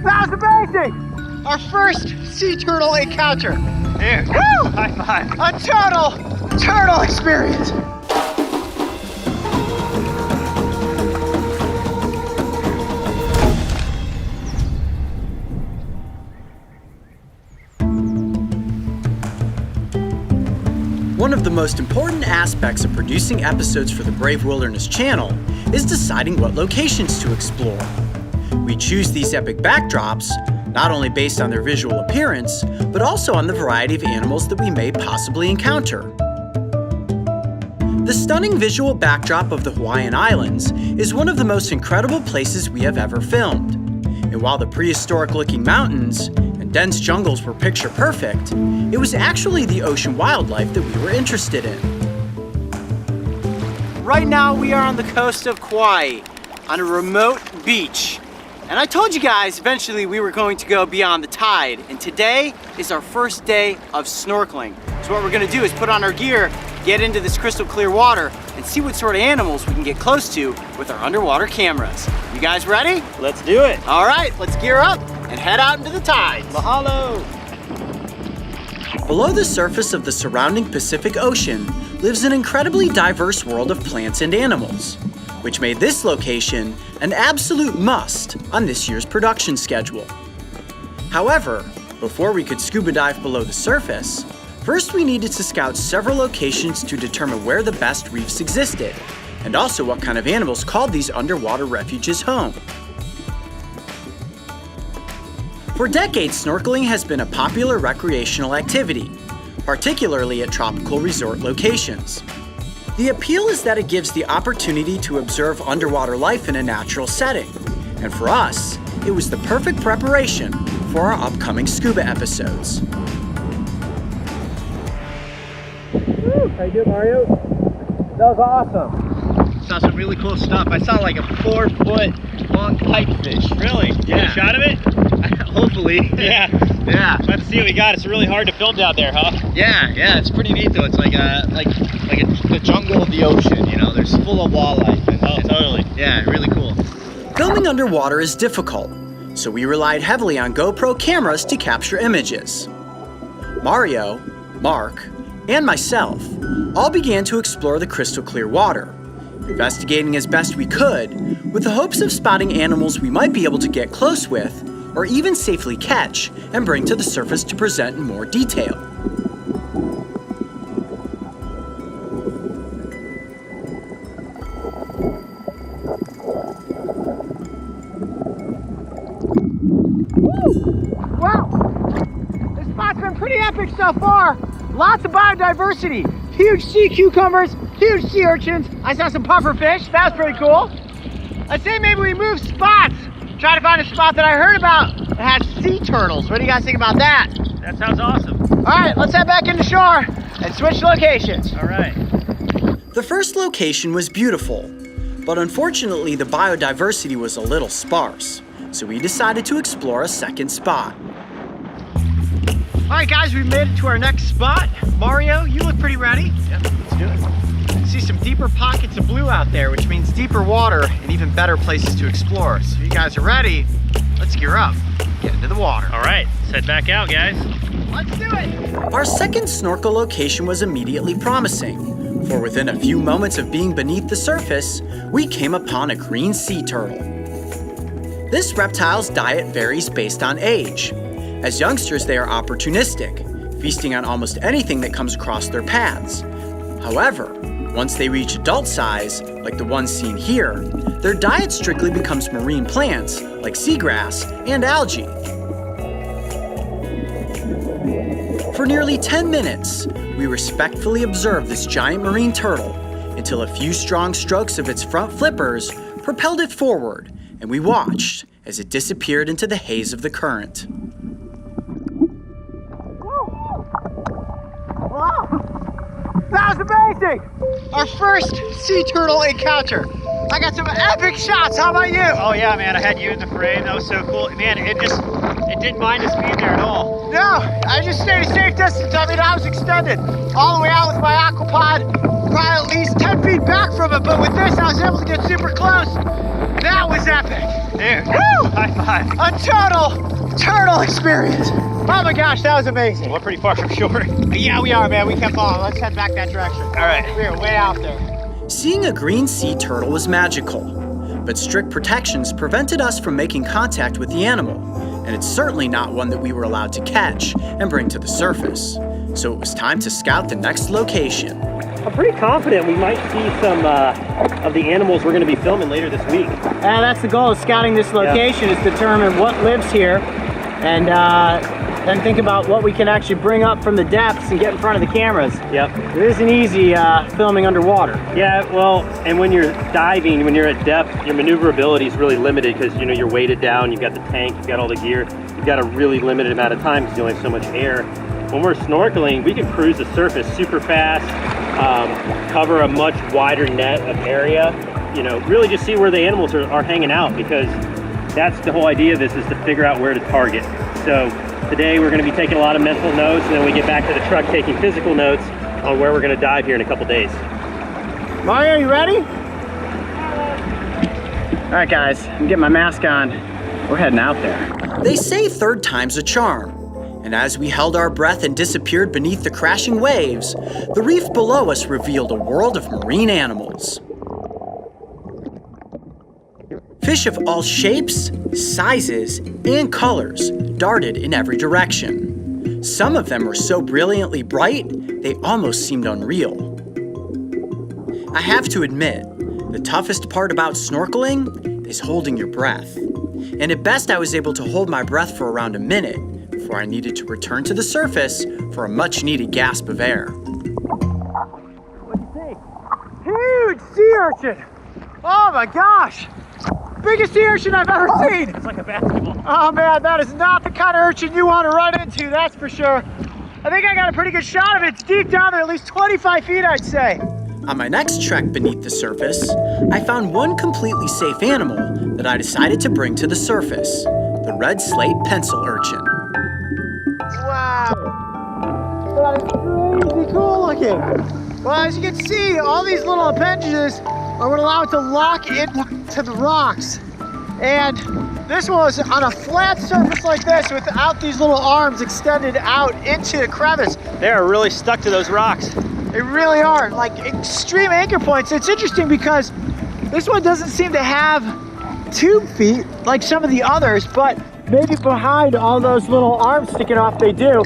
That was amazing! Our first sea turtle encounter. Dude, Woo! high five. A total turtle experience. One of the most important aspects of producing episodes for the Brave Wilderness channel is deciding what locations to explore. We choose these epic backdrops not only based on their visual appearance, but also on the variety of animals that we may possibly encounter. The stunning visual backdrop of the Hawaiian Islands is one of the most incredible places we have ever filmed. And while the prehistoric-looking mountains and dense jungles were picture perfect, it was actually the ocean wildlife that we were interested in. Right now we are on the coast of Kauai, on a remote beach. And I told you guys eventually we were going to go beyond the tide, and today is our first day of snorkeling. So what we're gonna do is put on our gear, get into this crystal clear water, and see what sort of animals we can get close to with our underwater cameras. You guys ready? Let's do it. All right, let's gear up and head out into the tides. Mahalo. Below the surface of the surrounding Pacific Ocean lives an incredibly diverse world of plants and animals, which made this location an absolute must on this year's production schedule. However, before we could scuba dive below the surface, first we needed to scout several locations to determine where the best reefs existed, and also what kind of animals called these underwater refuges home. For decades, snorkeling has been a popular recreational activity, particularly at tropical resort locations. The appeal is that it gives the opportunity to observe underwater life in a natural setting, and for us, it was the perfect preparation for our upcoming scuba episodes. How you doing, Mario? That was awesome. Saw some really cool stuff. I saw like a 4-foot long pipefish. Really? Yeah. Get a shot of it? Hopefully. Yeah. Yeah. Let's see what we got. It's really hard to film down there, huh? Yeah. It's pretty neat though. It's like the jungle of the ocean. You know, there's full of wildlife. And Totally. Yeah, really cool. Filming underwater is difficult, so we relied heavily on GoPro cameras to capture images. Mario, Mark, and myself all began to explore the crystal clear water, investigating as best we could with the hopes of spotting animals we might be able to get close with or even safely catch and bring to the surface to present in more detail. Wow! This spot's been pretty epic so far. Lots of biodiversity. Huge sea cucumbers, huge sea urchins. I saw some pufferfish. That was pretty cool. I'd say maybe we move spots. Try to find a spot that I heard about that has sea turtles. What do you guys think about that? That sounds awesome. All right, let's head back into shore and switch locations. All right. The first location was beautiful, but unfortunately the biodiversity was a little sparse, so we decided to explore a second spot. All right, guys, we made it to our next spot. Mario, you look pretty ready. Yeah, let's do it. I see some deeper pockets of blue out there, which means deeper water and even better places to explore. So if you guys are ready, let's gear up, get into the water. All right. Let's head back out, guys. Let's do it. Our second snorkel location was immediately promising, for within a few moments of being beneath the surface, we came upon a green sea turtle. This reptile's diet varies based on age. As youngsters, they are opportunistic, feasting on almost anything that comes across their paths. However, once they reach adult size, like the ones seen here, their diet strictly becomes marine plants like seagrass and algae. For nearly 10 minutes, we respectfully observed this giant marine turtle until a few strong strokes of its front flippers propelled it forward, and we watched as it disappeared into the haze of the current. That was amazing! Our first sea turtle encounter. I got some epic shots. How about you? Oh yeah, man. I had you in the frame. That was so cool. Man, it didn't mind us being there at all. No, I just stayed a safe distance. I mean, I was extended all the way out with my aquapod, probably at least 10 feet back from it. But with this, I was able to get super close. That was epic. Dude, Woo! High five. A total turtle experience. Oh my gosh, that was amazing. We're pretty far from shore. Yeah, we are, man. We kept on. Let's head back that direction. All right. We're way out there. Seeing a green sea turtle was magical, but strict protections prevented us from making contact with the animal, and it's certainly not one that we were allowed to catch and bring to the surface. So it was time to scout the next location. I'm pretty confident we might see some of the animals we're going to be filming later this week. That's the goal of scouting this location, is determine what lives here, and then think about what we can actually bring up from the depths and get in front of the cameras. Yep. It isn't easy filming underwater. Yeah, well, and when you're diving, when you're at depth, your maneuverability is really limited because, you know, you're weighted down, you've got the tank, you've got all the gear, you've got a really limited amount of time because you only have so much air. When we're snorkeling, we can cruise the surface super fast, cover a much wider net of area, you know, really just see where the animals are hanging out, because that's the whole idea of this, is to figure out where to target. So today we're going to be taking a lot of mental notes, and then we get back to the truck taking physical notes on where we're going to dive here in a couple days. Mario, you ready? All right, guys, I'm getting my mask on. We're heading out there. They say third time's a charm, and as we held our breath and disappeared beneath the crashing waves, the reef below us revealed a world of marine animals. Fish of all shapes, sizes, and colors darted in every direction. Some of them were so brilliantly bright, they almost seemed unreal. I have to admit, the toughest part about snorkeling is holding your breath. And at best, I was able to hold my breath for around a minute before I needed to return to the surface for a much-needed gasp of air. Huge sea urchin! Oh my gosh! Biggest sea urchin I've ever seen! It's like a basketball. Oh man, that is not the kind of urchin you want to run into, that's for sure. I think I got a pretty good shot of it. It's deep down there, at least 25 feet, I'd say. On my next trek beneath the surface, I found one completely safe animal that I decided to bring to the surface, the red slate pencil urchin. Wow! That is crazy cool looking. Well, as you can see, all these little appendages are what allow it to lock into the rocks. And this one was on a flat surface like this without these little arms extended out into the crevice. They're really stuck to those rocks. They really are, like extreme anchor points. It's interesting because this one doesn't seem to have tube feet like some of the others, but maybe behind all those little arms sticking off, they do.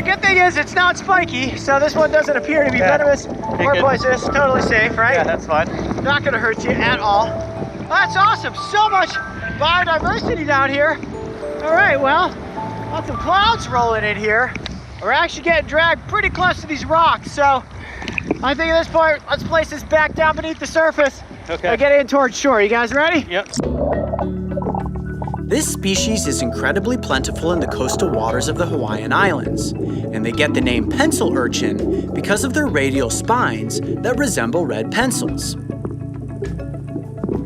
Good thing is it's not spiky, so this one doesn't appear to be venomous or poisonous. Totally safe, right? Yeah, that's fine. Not gonna hurt you at all. That's awesome, so much biodiversity down here. All right, well, got some clouds rolling in here. We're actually getting dragged pretty close to these rocks, so I think at this point, let's place this back down beneath the surface. Okay. And get in towards shore. You guys ready? Yep. This species is incredibly plentiful in the coastal waters of the Hawaiian Islands, and they get the name pencil urchin because of their radial spines that resemble red pencils.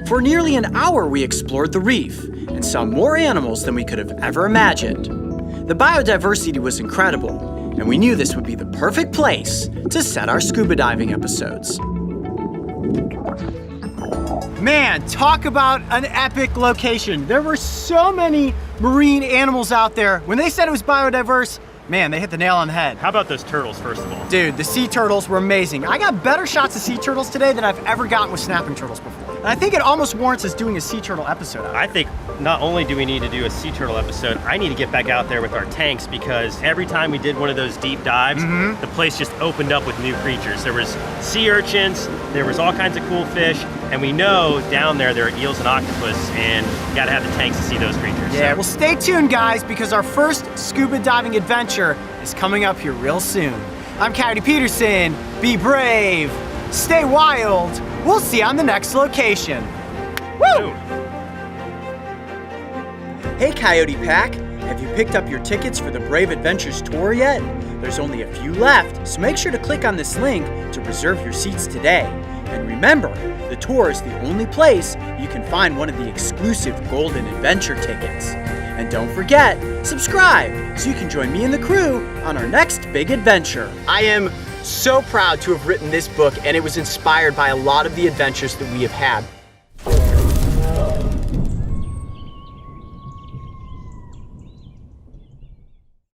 For nearly an hour, we explored the reef and saw more animals than we could have ever imagined. The biodiversity was incredible, and we knew this would be the perfect place to set our scuba diving episodes. Man, talk about an epic location. There were so many marine animals out there. When they said it was biodiverse, man, they hit the nail on the head. How about those turtles, first of all? Dude, the sea turtles were amazing. I got better shots of sea turtles today than I've ever gotten with snapping turtles before. And I think it almost warrants us doing a sea turtle episode out. I think not only do we need to do a sea turtle episode, I need to get back out there with our tanks, because every time we did one of those deep dives, the place just opened up with new creatures. There was sea urchins, there was all kinds of cool fish, and we know down there are eels and octopus, and you gotta have the tanks to see those creatures. Yeah, So well, stay tuned, guys, because our first scuba diving adventure is coming up here real soon. I'm Coyote Peterson. Be brave, stay wild. We'll see you on the next location. Woo! Hey Coyote Pack, have you picked up your tickets for the Brave Adventures tour yet? There's only a few left, so make sure to click on this link to reserve your seats today. And remember, the tour is the only place you can find one of the exclusive Golden Adventure tickets. And don't forget, subscribe so you can join me and the crew on our next big adventure. I am so proud to have written this book, and it was inspired by a lot of the adventures that we have had.